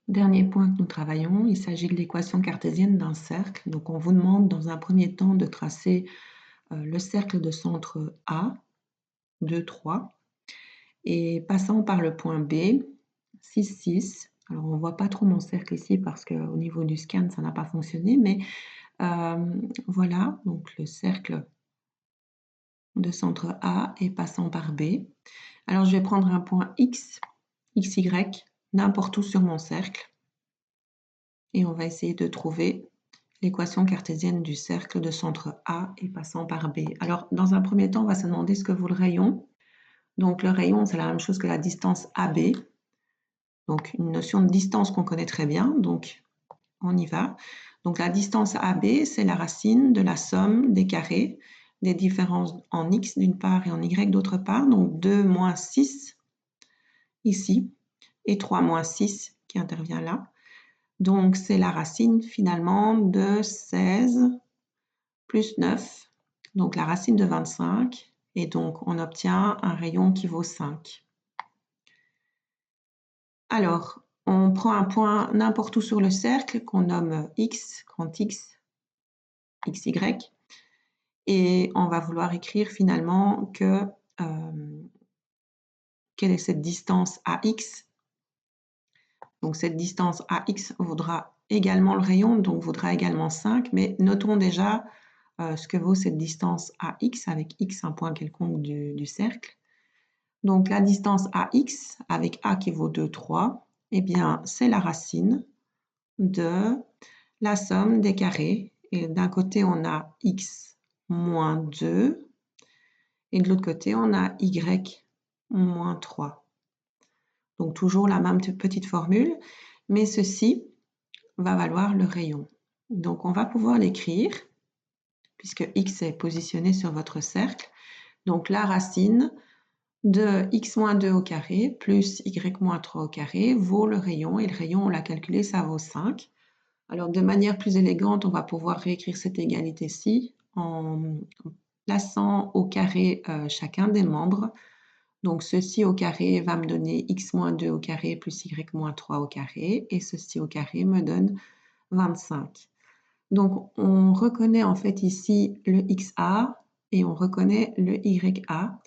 Dernier point que nous travaillons, il s'agit de l'équation cartésienne d'un cercle. Donc on vous demande dans un premier temps de tracer le cercle de centre A, 2, 3, et passant par le point B, 6, 6. Alors on ne voit pas trop mon cercle ici parce qu'au niveau du scan, ça n'a pas fonctionné, mais voilà, donc le cercle de centre A et passant par B. Alors je vais prendre un point X, XY, n'importe où sur mon cercle, et on va essayer de trouver l'équation cartésienne du cercle de centre A et passant par B. Alors, dans un premier temps, on va se demander ce que vaut le rayon. Donc, le rayon, c'est la même chose que la distance AB. Donc, une notion de distance qu'on connaît très bien. Donc, on y va. Donc, la distance AB, c'est la racine de la somme des carrés des différences en X d'une part et en Y d'autre part. Donc, 2 moins 6 ici et 3 moins 6 qui intervient là. Donc, c'est la racine finalement de 16 plus 9, donc la racine de 25, et donc on obtient un rayon qui vaut 5. Alors, on prend un point n'importe où sur le cercle qu'on nomme X, grand X, XY, et on va vouloir écrire finalement que quelle est cette distance AX. Donc cette distance AX vaudra également le rayon, donc vaudra également 5, mais notons déjà ce que vaut cette distance AX avec X, un point quelconque du cercle. Donc la distance AX avec A qui vaut 2, 3, eh bien c'est la racine de la somme des carrés. Et d'un côté on a X moins 2 et de l'autre côté on a Y moins 3. Donc toujours la même petite formule, mais ceci va valoir le rayon. Donc on va pouvoir l'écrire puisque X est positionné sur votre cercle. Donc la racine de x moins 2 au carré plus y moins 3 au carré vaut le rayon, et le rayon, on l'a calculé, ça vaut 5. Alors, de manière plus élégante, on va pouvoir réécrire cette égalité-ci en plaçant au carré chacun des membres. Donc, ceci au carré va me donner x moins 2 au carré plus y moins 3 au carré, et ceci au carré me donne 25. Donc, on reconnaît en fait ici le xa et on reconnaît le ya.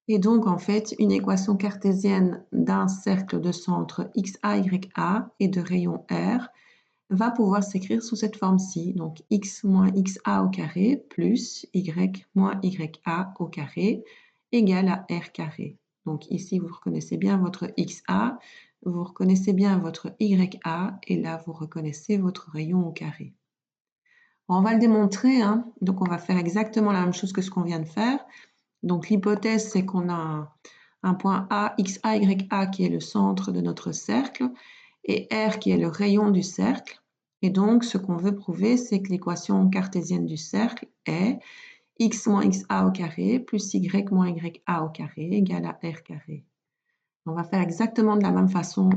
Et donc, en fait, une équation cartésienne d'un cercle de centre XA, YA et de rayon R va pouvoir s'écrire sous cette forme-ci. Donc, X moins XA au carré plus Y moins YA au carré égale à R carré. Donc, ici, vous reconnaissez bien votre XA, vous reconnaissez bien votre YA, et là, vous reconnaissez votre rayon au carré. On va le démontrer, hein. Donc, on va faire exactement la même chose que ce qu'on vient de faire. Donc, l'hypothèse, c'est qu'on a un point A, XA, YA qui est le centre de notre cercle et R qui est le rayon du cercle. Et donc, ce qu'on veut prouver, c'est que l'équation cartésienne du cercle est x moins xa au carré plus y moins ya au carré égale à R carré. On va faire exactement de la même façon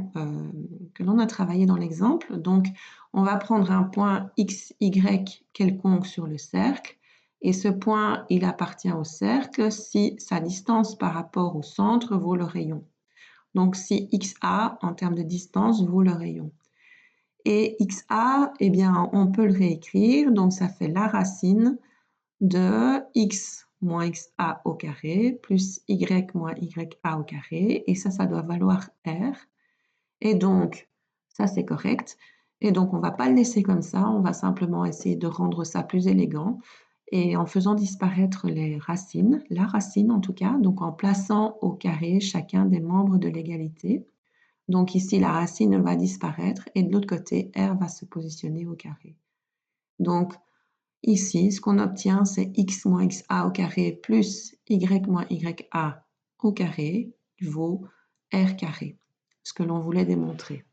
que l'on a travaillé dans l'exemple. Donc, on va prendre un point x, y quelconque sur le cercle. Et ce point, il appartient au cercle si sa distance par rapport au centre vaut le rayon. Donc, si XA, en termes de distance, vaut le rayon. Et XA, eh bien, on peut le réécrire. Donc, ça fait la racine de x moins xa au carré plus y moins ya au carré. Et ça doit valoir R. Et donc, ça, c'est correct. Et donc, on ne va pas le laisser comme ça. On va simplement essayer de rendre ça plus élégant. Et en faisant disparaître les racines, la racine en tout cas, donc en plaçant au carré chacun des membres de l'égalité. Donc ici, la racine va disparaître et de l'autre côté, R va se positionner au carré. Donc ici, ce qu'on obtient, c'est x moins xa au carré plus y moins ya au carré vaut R carré, ce que l'on voulait démontrer.